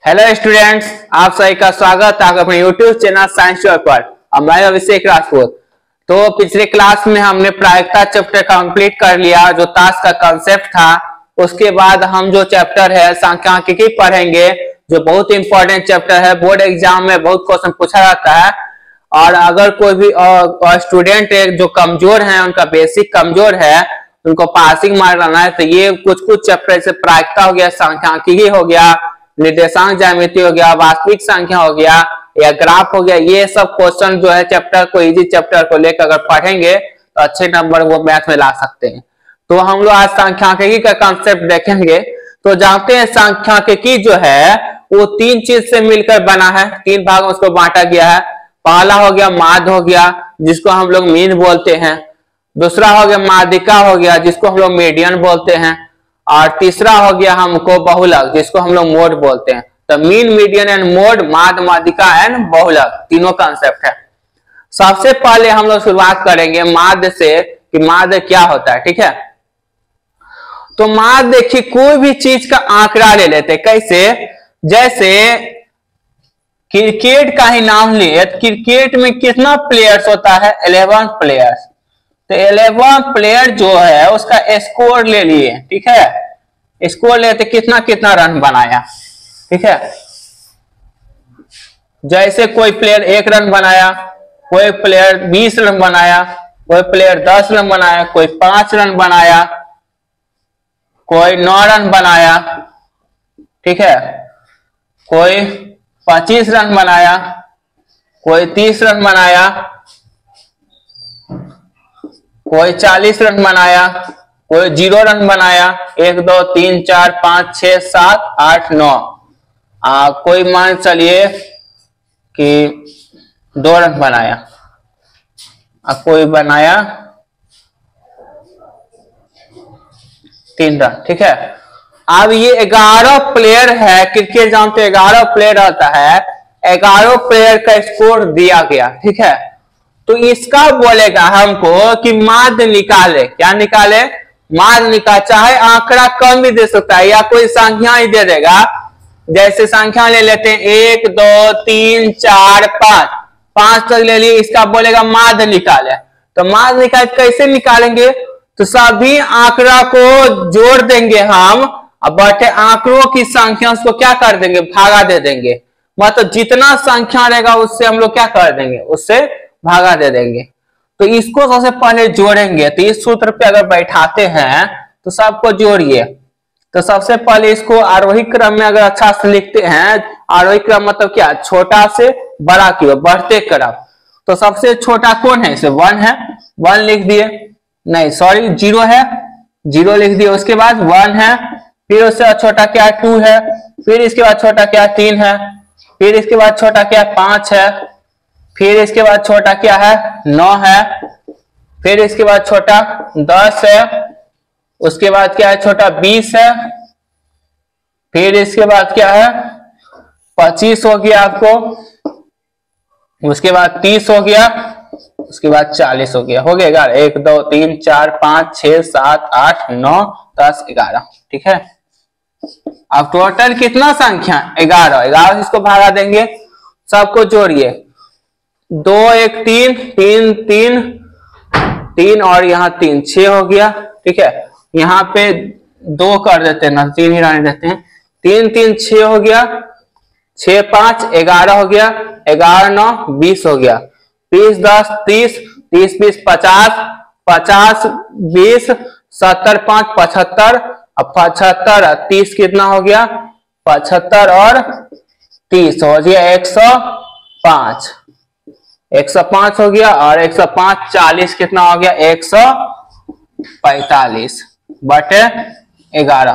Hello students, आप सभी का स्वागत है अपने यूट्यूब चैनल साइंस पर। मैं अभिषेक राजपूत। तो पिछले क्लास में हमने प्रायिकता चैप्टर कंप्लीट कर लिया, जो टास्क का कंसेप्ट था। उसके बाद हम जो चैप्टर है सांख्यिकी पढ़ेंगे, जो बहुत इंपॉर्टेंट चैप्टर है। बोर्ड एग्जाम में बहुत क्वेश्चन पूछा जाता है। और अगर कोई भी स्टूडेंट है जो कमजोर है, उनका बेसिक कमजोर है, उनको पासिंग मार्क लाना है, तो ये कुछ चैप्टर जैसे प्रायिकता हो गया, सांख्यिकी हो गया, निर्देशांक ज्यामिति हो गया, वास्तविक संख्या हो गया या ग्राफ हो गया, ये सब क्वेश्चन जो है चैप्टर को, इजी चैप्टर को लेकर अगर पढ़ेंगे तो अच्छे नंबर वो मैथ में ला सकते हैं। तो हम लोग आज सांख्यिकी का कॉन्सेप्ट देखेंगे। तो जानते हैं सांख्यिकी जो है वो तीन चीज से मिलकर बना है, तीन भाग में उसको बांटा गया है। पहला हो गया माध्य हो गया, जिसको हम लोग मीन बोलते हैं। दूसरा हो गया माध्यिका हो गया, जिसको हम लोग मीडियन बोलते हैं। और तीसरा हो गया हमको बहुलक, जिसको हम लोग मोड बोलते हैं। तो मीन, मीडियन एंड मोड, माध्य, माध्यिका एंड बहुलक, तीनों कॉन्सेप्ट है। सबसे पहले हम लोग शुरुआत करेंगे माध्य से कि माध्य क्या होता है। ठीक है, तो माध्य देखिए, कोई भी चीज का आंकड़ा ले लेते। कैसे? जैसे क्रिकेट का ही नाम लिए, क्रिकेट में कितना प्लेयर्स होता है? 11 प्लेयर्स। तो 11 प्लेयर जो है उसका स्कोर ले लिए। ठीक है, स्कोर लेते कितना कितना रन बनाया। ठीक है, जैसे कोई प्लेयर 1 रन बनाया, कोई प्लेयर 20 रन बनाया, कोई प्लेयर 10 रन बनाया, कोई 5 रन बनाया, कोई 9 रन बनाया। ठीक है, कोई 25 रन बनाया, कोई 30 रन बनाया, कोई 40 रन बनाया, कोई 0 रन बनाया। 1 2 3 4 5 6 7 8 9। कोई मान चलिए कि 2 रन बनाया, कोई बनाया 3 रन। ठीक है, अब ये 11 प्लेयर है। क्रिकेट जानते 11 प्लेयर रहता है, 11 प्लेयर का स्कोर दिया गया। ठीक है, तो इसका बोलेगा हमको कि माध्य निकाले। क्या निकाले? माध्य निकाल। चाहे आंकड़ा कम भी दे सकता है या कोई संख्या ही दे देगा। जैसे संख्या ले लेते हैं 1 2 3 4 5 तक ले लिए, इसका बोलेगा माध्य निकाले। तो माध्य निकाल कैसे निकालेंगे? तो सभी आंकड़ा को जोड़ देंगे हम, अब बटे आंकड़ों की संख्या को क्या कर देंगे? भागा दे देंगे। मतलब जितना संख्या रहेगा उससे हम लोग क्या कर देंगे? उससे भागा दे देंगे। तो इसको सबसे पहले जोड़ेंगे। तो इस सूत्र पे अगर बैठाते हैं तो सबको जोड़िए। तो सबसे पहले इसको आरोही क्रम में अगर अच्छा से लिखते हैं, आरोही क्रम मतलब क्या? छोटा से बड़ा की ओर बढ़ते क्रम। तो सबसे छोटा कौन है? इसे 1 है, 1 लिख दिए। नहीं सॉरी, 0 है, 0 लिख दिए। उसके बाद 1 है, फिर उससे छोटा क्या? 2 है, फिर इसके बाद छोटा क्या? 3 है, फिर इसके बाद छोटा क्या? 5 है, फिर इसके बाद छोटा क्या है? 9 है, फिर इसके बाद छोटा 10 है, उसके बाद क्या है? छोटा 20 है, फिर इसके बाद क्या है? 25 हो गया आपको, उसके बाद 30 हो गया, उसके बाद 40 हो गया। हो गया 1 2 3 4 5 6 7 8 9 10 11। ठीक है, अब टोटल कितना संख्या? 11। 11 इसको भागा देंगे, सबको जोड़िए। 2 1 3 3 3 3 और यहाँ 3 6 हो गया। ठीक है, यहाँ पे 2 कर देते हैं ना, 3 ही रहने देते हैं। 3 3 6 हो गया, 6 5 11 हो गया, 11 9 20 हो गया, 20 10 30 30 20 50 50 20 70 5 75। अब 75 30 कितना हो गया? 75 और 30 हो गया 105। 105 हो गया, और 105 40 कितना हो गया? 145 बटे 11।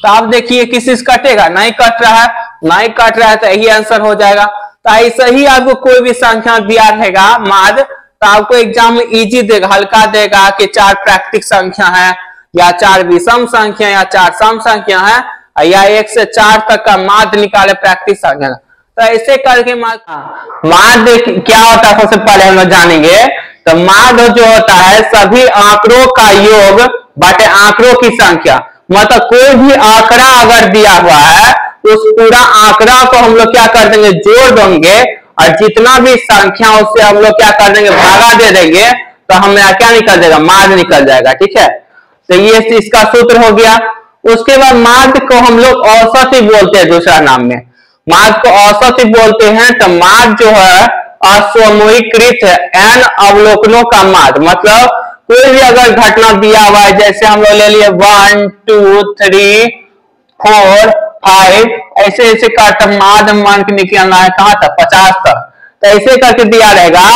तो आप देखिए किसी से कटेगा? नहीं कट रहा है, नहीं कट रहा है, तो यही आंसर हो जाएगा। तो ऐसे ही आपको कोई भी संख्या दिया रहेगा माध्य, तो आपको एग्जाम में इजी देगा, हल्का देगा कि 4 प्राकृतिक संख्या है, या 4 विषम संख्या, या 4 सम संख्या है, या 1 से 4 तक का माध्य निकाले प्राकृतिक संख्या। तो ऐसे करके माध्य क्या होता है सबसे पहले हम लोग जानेंगे। तो माध्य जो होता है सभी आंकड़ों का योग बटे आंकड़ों की संख्या। मतलब कोई भी आंकड़ा अगर दिया हुआ है उस पूरा आंकड़ा को हम लोग क्या कर देंगे, जोड़ देंगे, और जितना भी संख्या उससे हम लोग क्या कर देंगे, भागा दे देंगे, तो हमें क्या निकल जाएगा, माध्य निकल जाएगा। ठीक है, तो ये इसका सूत्र हो गया। उसके बाद माध्य को हम लोग औसत ही बोलते हैं, दूसरा नाम में माध्य को औसत ही बोलते हैं। तो माध्य जो है असमूहीकृत है n अवलोकनों का माध्य, मतलब कोई भी अगर घटना दिया हुआ है, जैसे हम लोग ले लिए 1 2 3 4 5 ऐसे ऐसे का माध्य मान के निकलना है कहां तक, 50 तक, तो ऐसे करके दिया रहेगा।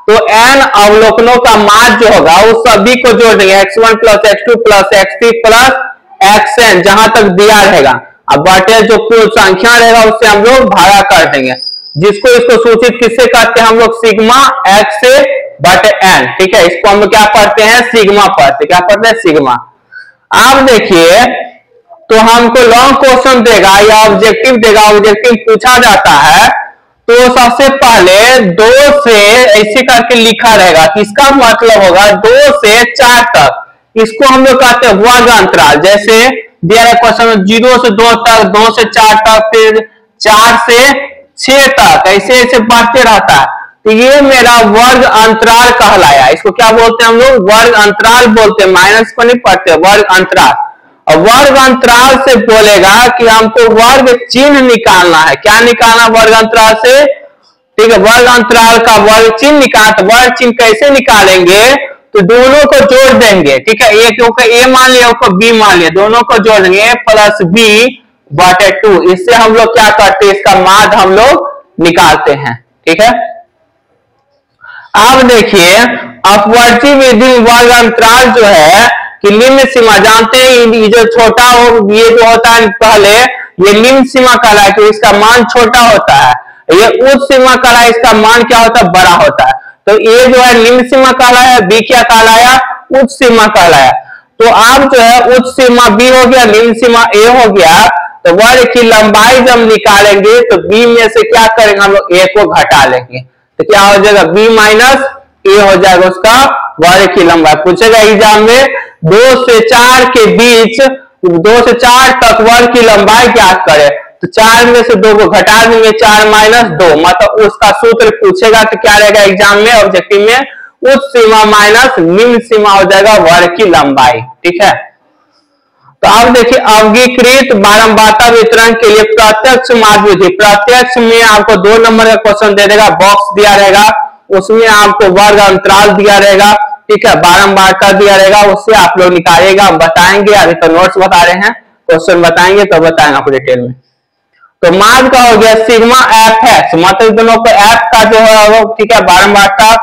तो n अवलोकनों का माध्य जो होगा उस सभी को जोड़ देंगे, x1 plus x2 plus x3 plus xn जहां तक दिया रहेगा। अब बटे जो कुल संख्या रहेगा उससे हम लोग भागा कर देंगे, जिसको इसको सूचित किससे करते हैं हम लोग, सिग्मा x से बटे n। ठीक है, इसको हम लोग क्या पढ़ते हैं, सिग्मा पढ़ते, क्या पढ़ते हैं, सिग्मा। अब देखिए, तो हमको लॉन्ग क्वेश्चन देगा या ऑब्जेक्टिव देगा, ऑब्जेक्टिव पूछा जाता है, तो सबसे पहले 2 से ऐसे करके लिखा रहेगा, इसका मतलब होगा 2 से 4 तक, इसको हम लोग कहते हैं वर्ग अंतराल। जैसे दिया है क्वेश्चन 0 से 2 तक, 2 से 4 तक, फिर 4 से 6 तक, ऐसे ऐसे बढ़ते रहता है, तो ये मेरा वर्ग अंतराल कहलाया। इसको क्या बोलते हैं हम लोग, वर्ग अंतराल बोलते हैं, माइनस को नहीं पढ़ते, वर्ग अंतराल। और वर्ग अंतराल से बोलेगा कि हमको वर्ग चिन्ह निकालना है। क्या निकालना वर्ग अंतराल से, ठीक है, वर्ग अंतराल का वर्ग चिन्ह निकाल। तो वर्ग चिन्ह कैसे निकालेंगे, तो दोनों को जोड़ देंगे। ठीक है, एक को a मान लिया, को b मान लिया, दोनों को जोड़ देंगे, a प्लस b बटे 2। इससे हम लोग क्या करते हैं, इसका माध्य हम लोग निकालते हैं। ठीक है, अब देखिए अपवर्ती विधि वर्ग अंतराल जो है कि निम्न सीमा, जानते हैं ये जो छोटा हो, ये जो होता है पहले ये निम्न सीमा कहलाए, तो इसका मान छोटा होता है। ये उच्च सीमा कहलाए, इसका मान क्या होता है, बड़ा होता है। तो ए जो है निम्न सीमा कहलाया, बी क्या कहलाया, उच्च सीमा कहलाया। तो आप जो है उच्च सीमा बी हो गया, निम्न सीमा ए हो गया। तो वर्ग की लंबाई जब निकालेंगे तो बी में से क्या करेंगे हम लोग, ए को घटा लेंगे, तो क्या हो जाएगा, बी माइनस ए हो जाएगा उसका वर्ग की लंबाई। पूछेगा एग्जाम में 2 से 4 के बीच, 2 से 4 तक वर्ग की लंबाई ज्ञात करें, तो 4 में से 2 को घटा देंगे, 4 माइनस 2, मतलब उसका सूत्र पूछेगा तो क्या रहेगा एग्जाम में, ऑब्जेक्टिव में, उच्च सीमा माइनस निम्न सीमा हो जाएगा वर्ग की लंबाई। ठीक है, तो अब देखिए अवगीकृत बारंबारता वितरण के लिए प्रत्यक्ष माध्य विधि। प्रत्यक्ष में आपको 2 नंबर का क्वेश्चन दे देगा, बॉक्स दिया रहेगा, उसमें आपको वर्ग अंतराल दिया रहेगा। ठीक है, बारंबारता दिया रहेगा, उससे आप लोग निकालिएगा, हम बताएंगे, अभी तो नोट्स बता रहे हैं, क्वेश्चन बताएंगे तो बताएंगे आपको डिटेल में। तो माध्य का हो गया सिग्मा एफ एक्स, मतलब दोनों को एफ का जो है वो, ठीक है, बारंबारता,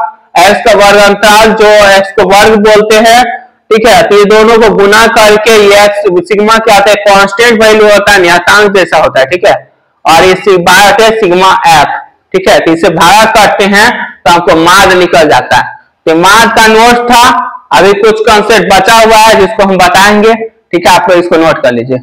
एक्स का वर्ग अंतराल जो एक्स को वर्ग बोलते हैं। ठीक है, तो ये दोनों को गुना करके ये सिग्मा क्या होता है, कांस्टेंट वैल्यू होता है, नियतांक जैसा होता है। ठीक है, और ये सिग्मा एफ। ठीक है, तो इसे भागा करते हैं तो आपको माध्य निकल जाता है। तो माध्य का नोट था, अभी कुछ कंसेप्ट बचा हुआ है जिसको हम बताएंगे। ठीक है, आप लोग इसको नोट कर लीजिए।